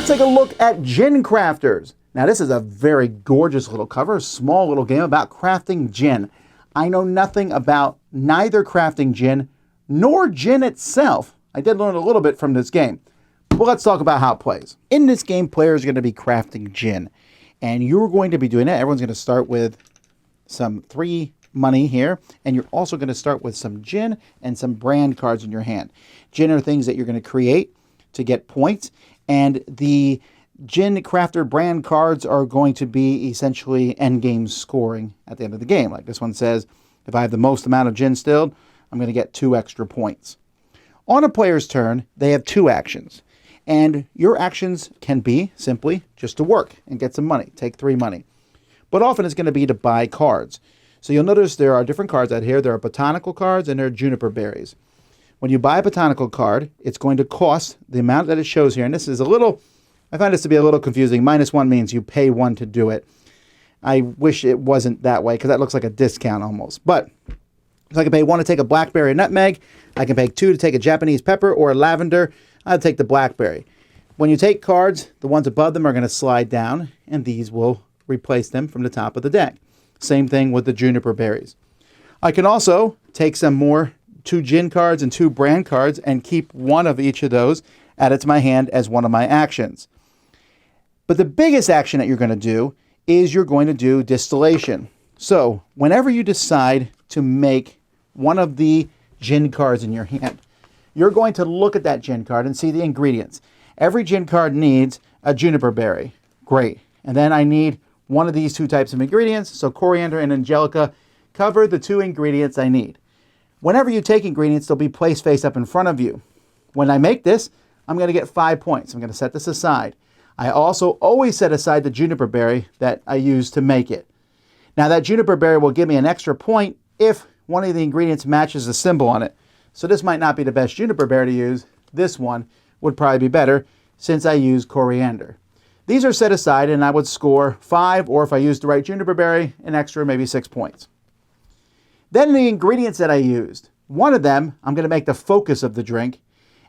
Let's take a look at Gin Crafters. Now this is a very gorgeous little cover, a small little game about crafting gin. I know nothing about neither crafting gin nor gin itself. I did learn a little bit from this game. But let's talk about how it plays. In this game, players are going to be crafting gin. And you're going to be doing it. Everyone's going to start with some 3 money here. And you're also going to start with some gin and some brand cards in your hand. Gin are things that you're going to create to get points. And the Gin Crafter brand cards are going to be essentially endgame scoring at the end of the game. Like this one says, if I have the most amount of gin distilled, I'm going to get 2 extra points. On a player's turn, they have 2 actions. And your actions can be simply just to work and get some money, take 3 money. But often it's going to be to buy cards. So you'll notice there are different cards out here. There are botanical cards and there are juniper berries. When you buy a botanical card, it's going to cost the amount that it shows here. And this is a little, I find this to be a little confusing. -1 means you pay 1 to do it. I wish it wasn't that way because that looks like a discount almost. But so I can pay 1 to take a blackberry or nutmeg. I can pay 2 to take a Japanese pepper or a lavender. I'll take the blackberry. When you take cards, the ones above them are going to slide down, and these will replace them from the top of the deck. Same thing with the juniper berries. I can also take some more 2 gin cards and 2 brand cards and keep 1 of each of those added to my hand as one of my actions. But the biggest action that you're going to do is you're going to do distillation. So whenever you decide to make one of the gin cards in your hand, you're going to look at that gin card and see the ingredients. Every gin card needs a juniper berry. Great. And then I need one of these 2 types of ingredients. So coriander and angelica cover the 2 ingredients I need. Whenever you take ingredients, they'll be placed face up in front of you. When I make this, I'm going to get 5 points. I'm going to set this aside. I also always set aside the juniper berry that I use to make it. Now that juniper berry will give me an extra point if one of the ingredients matches the symbol on it. So this might not be the best juniper berry to use. This one would probably be better since I use coriander. These are set aside and I would score 5, or if I use the right juniper berry, an extra maybe 6 points. Then the ingredients that I used, one of them I'm going to make the focus of the drink,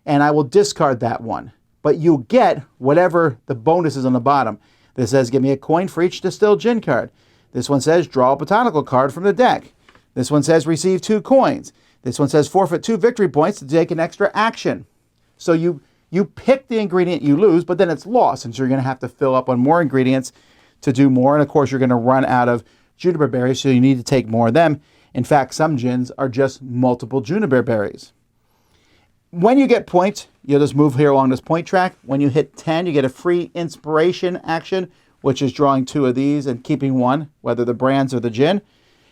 and I will discard that one. But you'll get whatever the bonus is on the bottom. This says give me a coin for each distilled gin card. This one says draw a botanical card from the deck. This one says receive 2 coins. This one says forfeit 2 victory points to take an extra action. So you pick the ingredient you lose, but then it's lost, and so you're going to have to fill up on more ingredients to do more. And of course, you're going to run out of juniper berries, so you need to take more of them. In fact, some gins are just multiple juniper berries. When you get points, you'll just move here along this point track. When you hit 10, you get a free inspiration action, which is drawing 2 of these and keeping 1, whether the brands or the gin.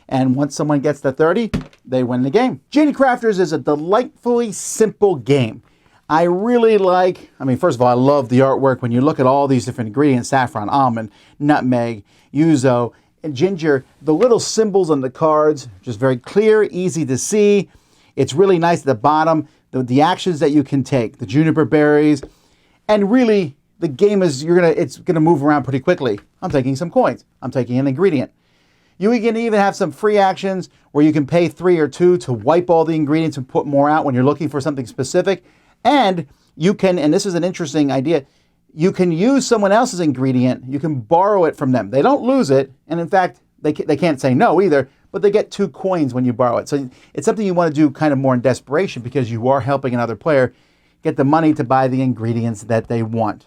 And once someone gets to 30, they win the game. Gin Crafters is a delightfully simple game. I really like, first of all, I love the artwork. When you look at all these different ingredients, saffron, almond, nutmeg, yuzu, and ginger, the little symbols on the cards, just very clear, easy to see. It's really nice at the bottom, the actions that you can take, the juniper berries, and really the game is, it's gonna move around pretty quickly. I'm taking some coins. I'm taking an ingredient. You can even have some free actions where you can pay 3 or 2 to wipe all the ingredients and put more out when you're looking for something specific. And you can, and this is an interesting idea, you can use someone else's ingredient. You can borrow it from them. They don't lose it. And in fact, they can't say no either, but they get 2 coins when you borrow it. So it's something you want to do kind of more in desperation because you are helping another player get the money to buy the ingredients that they want.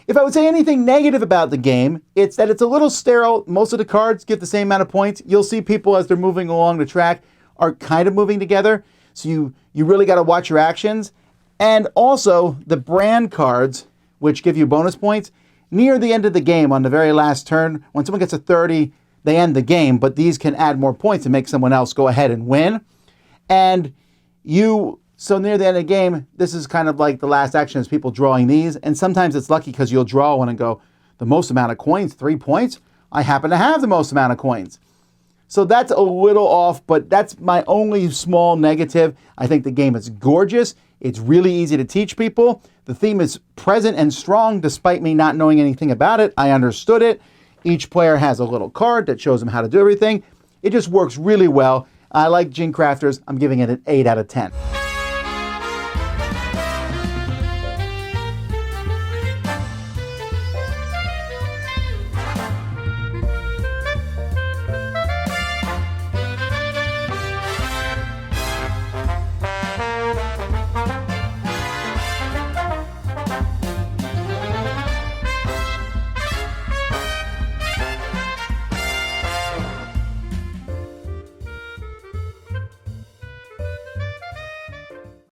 If I would say anything negative about the game, it's that it's a little sterile. Most of the cards give the same amount of points. You'll see people as they're moving along the track are kind of moving together. So you really got to watch your actions. And also the brand cards, which give you bonus points, near the end of the game on the very last turn, when someone gets a 30, they end the game, but these can add more points and make someone else go ahead and win. And so near the end of the game, this is kind of like the last action is people drawing these. And sometimes it's lucky because you'll draw one and go, the most amount of coins, 3 points. I happen to have the most amount of coins. So that's a little off, but that's my only small negative. I think the game is gorgeous. It's really easy to teach people. The theme is present and strong despite me not knowing anything about it. I understood it. Each player has a little card that shows them how to do everything. It just works really well. I like Gin Crafters. I'm giving it an 8 out of 10.